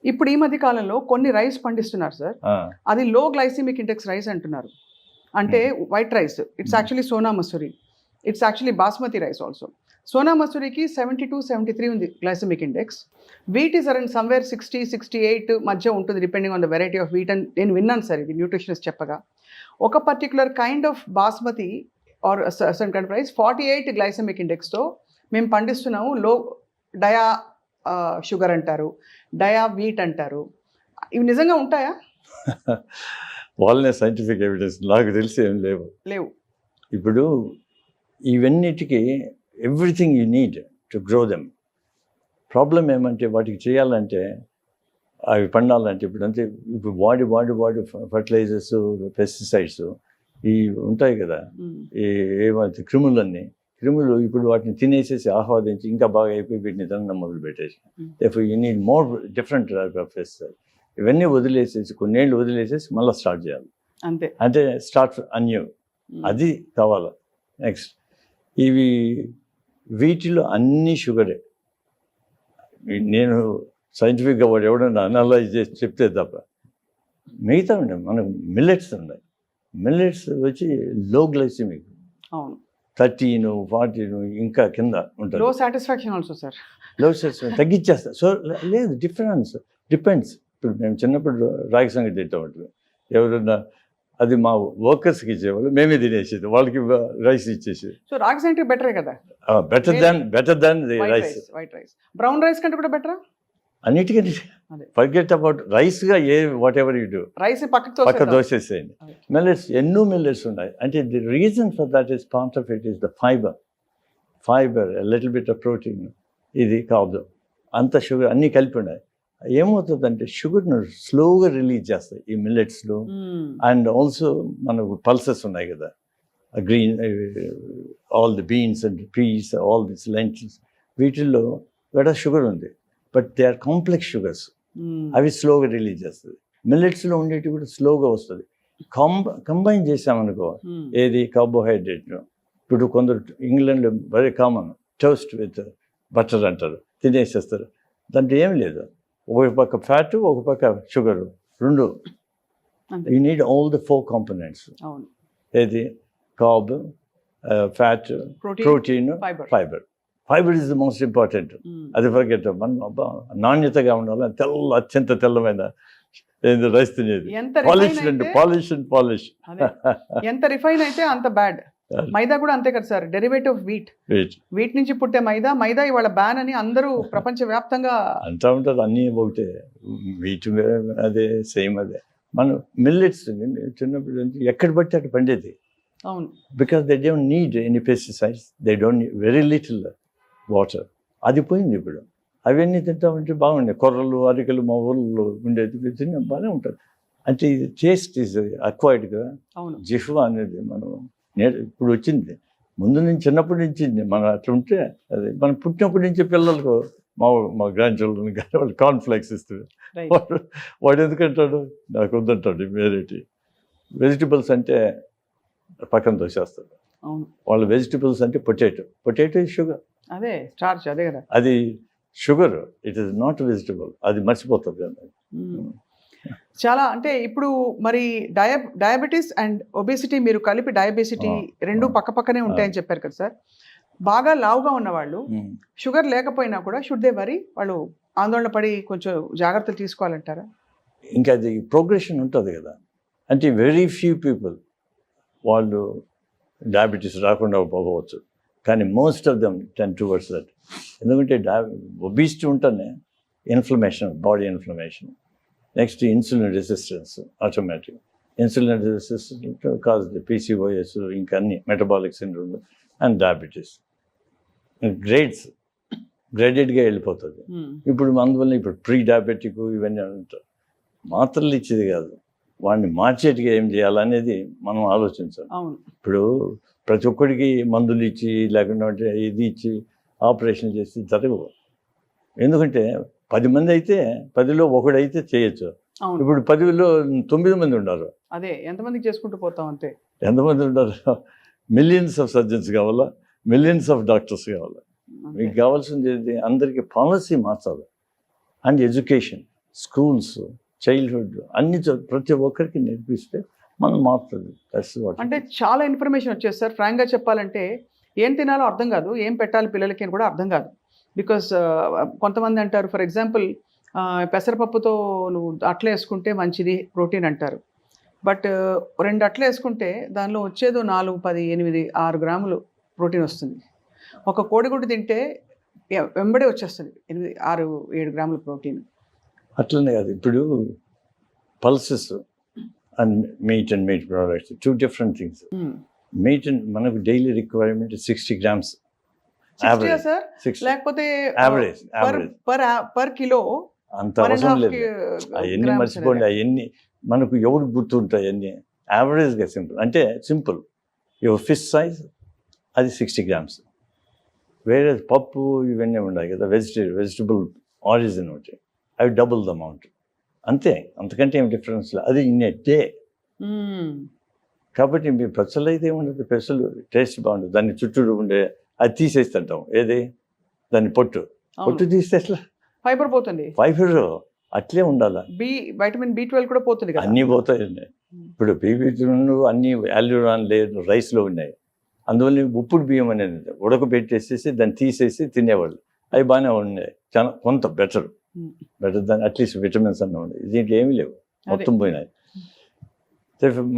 ఇప్పుడు ఈ మధ్య కాలంలో కొన్ని రైస్ పండిస్తున్నారు సార్. అది లో గ్లైసిమిక్ ఇండెక్స్ రైస్ అంటున్నారు. అంటే white rice. Its actually Sona Masuri. Its actually basmati rice also. Sona మసూరికి 72, 73 ఉంది glycemic index. Wheat is around somewhere 60, 68 మధ్య ఉంటుంది depending on the variety of wheat అని నేను విన్నాను సార్, ఇది న్యూట్రిషనిస్ట్ చెప్పగా. ఒక particular kind of basmati or certain kind of rice 48 glycemic ఇండెక్స్తో మేము పండిస్తున్నాము. లో డయా షుగర్ అంటారు, డయా వీట్ అంటారు. ఇవి నిజంగా ఉంటాయా? వాళ్ళనే సైంటిఫిక్ ఎవిడెన్స్ నాకు తెలిసి ఏం లేవు. ఇప్పుడు ఇవన్నిటికీ everything you need to grow them. Problem ఏమంటే వాటికి చేయాలంటే, అవి పండాలంటే ఇప్పుడు వాడి ఫర్టిలైజర్స్, పెస్టిసైడ్స్ ఇవి ఉంటాయి కదా, ఏమైతే క్రిములు ఇప్పుడు వాటిని తినేసేసి ఆహ్వాదించి ఇంకా బాగా అయిపోయి వీటిని తినడం మొదలు పెట్టేసి, you need more different type of pesticide. ఇవన్నీ వదిలేసేసి కొన్నేళ్ళు వదిలేసేసి మళ్ళీ స్టార్ట్ చేయాలి. అంటే స్టార్ట్ అన్యూ, అది కావాలి. నెక్స్ట్ వీటిలో అన్ని షుగరే. నేను సైంటిఫిక్గా వాడు ఎవడన్నా అనలైజ్ చేసి చెప్తే తప్ప మిగతా ఉన్నాయి. మనకు మిల్లెట్స్ ఉన్నాయి. మిల్లెట్స్ వచ్చి లో గ్లైసిమిక్, 13, 14 ఇంకా కింద ఉంటుంది. లో సాటిస్ఫాక్షన్ ఆల్సో సార్. లో సాటిస్ఫాక్షన్ తగ్గించేస్తా. సో లేదు, డిపెండ్స్. ఇప్పుడు మేము చిన్నప్పుడు రాగి సంగతి తింటా ఉంటుంది. ఎవరన్నా అది మా వర్కర్స్కి ఇచ్చేవాళ్ళు, మేమే తినేసేది, వాళ్ళకి రైస్ ఇచ్చేసి. సో రాగి సంగటి బెటరే కదా? Better than the rice. White rice brown rice కంటే కూడా బెటరా? అన్నిటికంటే ఫర్గెట్ అబౌట్ రైస్గా whatever you do, rice పక్క దోసేసేయండి. మిల్లెట్స్ ఎన్నో మిల్లెట్స్ ఉన్నాయి. అంటే the reason for that is part of it is the fibre, little bit of protein, ఇది కాదు అంత షుగర్ అన్నీ కలిపి ఉన్నాయి. ఏమవుతుందంటే షుగర్ను స్లోగా రిలీజ్ చేస్తాయి ఈ మిల్లెట్స్లో. అండ్ ఆల్సో మనకు పల్సెస్ ఉన్నాయి కదా, green, all the beans and peas, all this lentils, వీటిల్లో కూడా షుగర్ ఉంది. But they are complex sugars. అవి స్లోగా రిలీజ్ చేస్తుంది. మిల్లెట్స్లో ఉండేవి కూడా స్లోగా వస్తుంది. కంబైన్ చేసామనుకో, ఏది కార్బోహైడ్రేట్ను. ఇప్పుడు కొందరు ఇంగ్లాండ్లో very common toast with butter అంటారు, తినేసేస్తారు. దాంట్లో ఏం లేదు, ఒక పక్క ఫ్యాట్, ఒక పక్క షుగరు, రెండు. You need all the 4 components. ఏది carb, fat, protein, fibre is the most important. అది ఫర్గెట్. మనం నాణ్యతగా ఉండాలి. అత్యంత తెల్లమైన రైస్ తినేది. పాలిష్. ఎంత రిఫైన్ అయితే అంత బ్యాడ్. మైదా కూడా అంతే కదా సార్, డెరివేటివ్ ఆఫ్ వీట్ నుంచి పుట్టే మైదా ఇవాళ బ్యాన్ అని అందరూ ప్రపంచవ్యాప్తంగా అంటూ ఉంటారు. అన్నీ ఒకటే, వీట్ అదే, సేమ్ అదే. మనం మిల్లెట్స్ చిన్నప్పటి నుంచి ఎక్కడ పడితే అక్కడ పండేది. అవును, because they don't need any pesticides, they don't need very little water. అది పోయింది ఇప్పుడు. అవన్నీ తింటా ఉంటే బాగుండే. కొర్రలు, అరికలు మా ఊళ్ళో ఉండేది తిన్న బాగానే ఉంటుంది. అంటే ఇది టేస్ట్ ఈజ్ అక్వైర్డ్ కదా. జిహ్వా అనేది మనం ఇప్పుడు వచ్చింది, ముందు నుంచి చిన్నప్పటి నుంచి మనం అట్లా ఉంటే అది మనం పుట్టినప్పటి నుంచి పిల్లలకు మా గ్రాండ్ చిల్డ్రన్ కానీ వాళ్ళు కార్న్ఫ్లెక్స్ ఇస్తుంది. వాడు ఎందుకంటాడు, నాకు వద్దంటాడు ఇమ్మీడియట్లీ. వెజిటబుల్స్ అంటే పక్కన తోసేస్తాడు. వాళ్ళ వెజిటబుల్స్ అంటే పొటాటో షుగర్, అదే స్టార్చ్, అదే కదా, అది sugar. It is not vegetable. అది మర్చిపోతుంది. చాలా. అంటే ఇప్పుడు మరి డయాబెటీస్ అండ్ ఒబేసిటీ మీరు కలిపి, డయాబెసిటీ రెండు పక్క పక్కనే ఉంటాయని చెప్పారు కదా సార్. బాగా లావుగా ఉన్నవాళ్ళు షుగర్ లేకపోయినా కూడా షుడ్ దే వరీ, వాళ్ళు ఆందోళన పడి కొంచెం జాగ్రత్తలు తీసుకోవాలంటారా? ఇంకా అది ప్రోగ్రెషన్ ఉంటుంది కదా. అంటే వెరీ ఫ్యూ పీపుల్ వాళ్ళు డయాబెటీస్ రాకుండా పోవచ్చు, కానీ most of them ten towards that. ఎందుకంటే ఒబేసిటీ ఉంటేనే inflammation, body inflammation. Next insulin resistance, automatic insulin resistance cause the PCOS, ఇంకా అన్ని మెటబాలిక్ సిండ్రోమ్ అండ్ డయాబెటీస్. గ్రేడెడ్గా వెళ్ళిపోతుంది. ఇప్పుడు అందువల్ల ఇప్పుడు ప్రీ డయాబెటిక్ ఇవన్నీ అంటారు. మాత్రలు ఇచ్చేది కాదు, వాడిని మార్చేట్టుగా ఏం చేయాలనేది మనం ఆలోచించాలి. ఇప్పుడు ప్రతి ఒక్కడికి మందులు ఇచ్చి, లేకుండా ఇది ఇచ్చి ఆపరేషన్ చేసి జరగవు. ఎందుకంటే 10 మంది అయితే 10లో ఒకడైతే చేయొచ్చు. ఇప్పుడు 10లో 9 మంది ఉన్నారు. అదే ఎంతమందికి చేసుకుంటూ పోతాం అంతే. ఎంతమంది ఉన్నారు? మిలియన్స్ ఆఫ్ సర్జన్స్ కావాలా, మిలియన్స్ ఆఫ్ డాక్టర్స్ కావాలా. మీకు కావాల్సింది అందరికీ పాలసీ మార్చాలి అండ్ ఎడ్యుకేషన్. స్కూల్స్, చైల్డ్హుడ్ అన్ని ప్రతి ఒక్కరికి నేర్పిస్తే మనం మారుతుంది. అంటే చాలా ఇన్ఫర్మేషన్ వచ్చేది సార్. ఫ్రాంక్గా చెప్పాలంటే ఏం తినాలో అర్థం కాదు, ఏం పెట్టాలి పిల్లలకి అని కూడా అర్థం కాదు. బికాస్ కొంతమంది అంటారు, ఫర్ ఎగ్జాంపుల్ పెసరపప్పుతో నువ్వు అట్లా వేసుకుంటే మంచిది ప్రోటీన్ అంటారు. బట్ 2 అట్లు వేసుకుంటే దానిలో వచ్చేదో 4, 10, 8, 6 గ్రాములు ప్రోటీన్ వస్తుంది. ఒక కోడిగుడ్డు తింటే వెంబడే వచ్చేస్తుంది 8, 6, 7 గ్రాముల ప్రోటీన్. అట్లనే కాదు, ఇప్పుడు pulses and meat products 2 different things. Meat మనకు daily requirement 60 grams average. Sir 60 లేకపోతే యావరేజ్ పర్ కిలో అంత అవసరం లేదు. అవన్నీ మర్చిపోండి, అవన్నీ మనకు ఎవరు గుర్తుంటాయి అన్నీ. యావరేజ్గా సింపుల్ అంటే సింపుల్, యువర్ ఫిష్ సైజ్ అది 60 grams. వేరే పప్పు ఇవన్నీ ఉన్నాయి కదా, వెజిటబుల్ ఆరిజిన్ ఒకటి, అవి డబుల్ ద అమౌంట్ అంతే, అంతకంటే ఏం డిఫరెన్స్ లేదు. అది ఇన్ ఏ డే. కాబట్టి మీ పెసలు అయితే ఏముండదు, పెసలు టేస్ట్ బాగుంటుంది. దాన్ని చుట్టూ ఉండే అది తీసేస్తుంటాం, ఏది దాన్ని పొట్టు తీస్తే అట్లా ఫైబర్ పోతుంది. ఫైబర్ అట్లే ఉండాలి. వైటమిన్ B12 కూడా పోతుంది కదా. అన్నీ పోతాయండి. ఇప్పుడు B12 అన్నీ యాల్యూరాన్ లేదు రైస్లో ఉన్నాయి. అందువల్ల ఉప్పుడు బియ్యం అనేది ఉడకబెట్టేసేసి దాన్ని తీసేసి తినేవాళ్ళు. అవి బాగానే ఉన్నాయి, చాలా కొంత బెటర్ దాన్ అట్లీస్ట్ విటమిన్స్ అన్న ఉన్నాయి. దీంట్లో ఏమీ లేవు, మొత్తం పోయినాయి.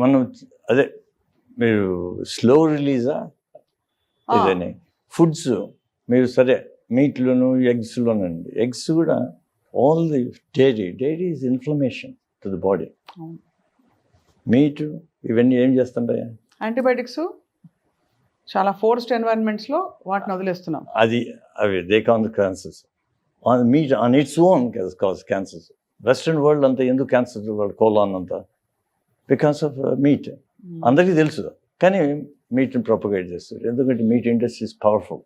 మనం అదే మీరు స్లో రిలీజా ఏదైనా ఫుడ్స్ మీరు సరే మీట్లోను ఎగ్స్లోనండి. ఎగ్స్ కూడా all the dairy is inflammation to the body. Meet ఇవన్నీ ఏం చేస్తుంటాయి, యాంటీబయాటిక్స్ చాలా ఫోర్స్డ్ ఎన్వైరన్మెంట్స్లో వాటిని వదిలేస్తున్నాం. అవి they con the cancers on meat on its own cause cancers. Western world అంతా ఎందుకు క్యాన్సర్ వరల్డ్ కోలాన్ అంతా బికాస్ ఆఫ్ మీట్. అందరికీ తెలుసు కానీ మీట్ని ప్రొపగేట్ చేస్తారు, ఎందుకంటే meat industry is powerful,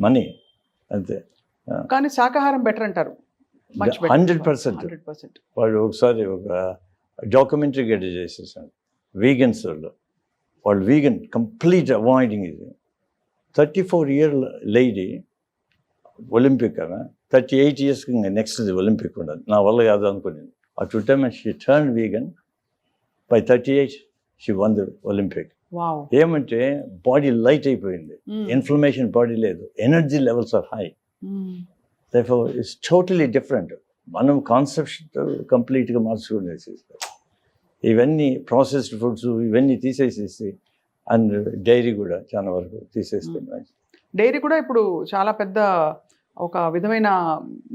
money అంతే. కానీ శాకాహారం బెటర్ అంటారు. 100%. వాళ్ళు ఒకసారి ఒక డాక్యుమెంటరీ గెట్ చేసేసారు వీగన్స్ వాళ్ళు వీగన్ కంప్లీట్ అవాయిడింగ్. ఇది 34-year లేడీ ఒలింపిక్ ఆమె, 38 years నెక్స్ట్ ఒలింపిక్ ఉండదు. నా వల్ల కాదు అనుకునేది. ఆ 2 times she turn vegan. By 38 she won the Olympic. ఏమంటే బాడీ లైట్ అయిపోయింది, ఇన్ఫ్లమేషన్ బాడీ లేదు, energy levels are high. Therefore, it's totally different. మనం కాన్సెప్ట్ కంప్లీట్గా మార్చుకునేసి ఇవన్నీ ప్రాసెస్డ్ ఫుడ్స్ ఇవన్నీ తీసేసేసి అండ్ డైరీ కూడా చాలా వరకు తీసేస్తున్నాయి. డైరీ కూడా ఇప్పుడు చాలా పెద్ద ఒక విధమైన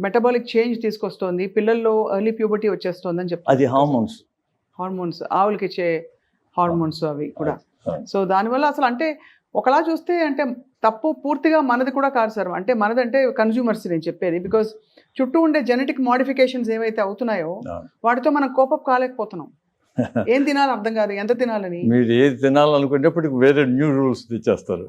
మెటబాలిక్ చేంజ్ తీసుకొస్తుంది. పిల్లల్లో ఎర్లీ ప్యూబర్టీ వచ్చేస్తుంది అని చెప్తారు. అది హార్మోన్స్ ఆవులకి ఇచ్చే హార్మోన్స్ అవి కూడా. సో దానివల్ల అసలు అంటే ఒకలా చూస్తే అంటే తప్పు పూర్తిగా మనది కూడా కాదు సార్. అంటే మనదంటే కన్జ్యూమర్స్ నేను చెప్పేది. బికాజ్ చుట్టూ ఉండే జెనెటిక్ మోడిఫికేషన్స్ ఏవైతే అవుతున్నాయో వాటితో మనం కోపప్ కాలేకపోతున్నాం. ఏం తినాలి అర్థం కాదు, ఎంత తినాలని. మీరు ఏది తినాలనుకునేప్పటికి వేరే న్యూ రూల్స్ తెచ్చేస్తారు.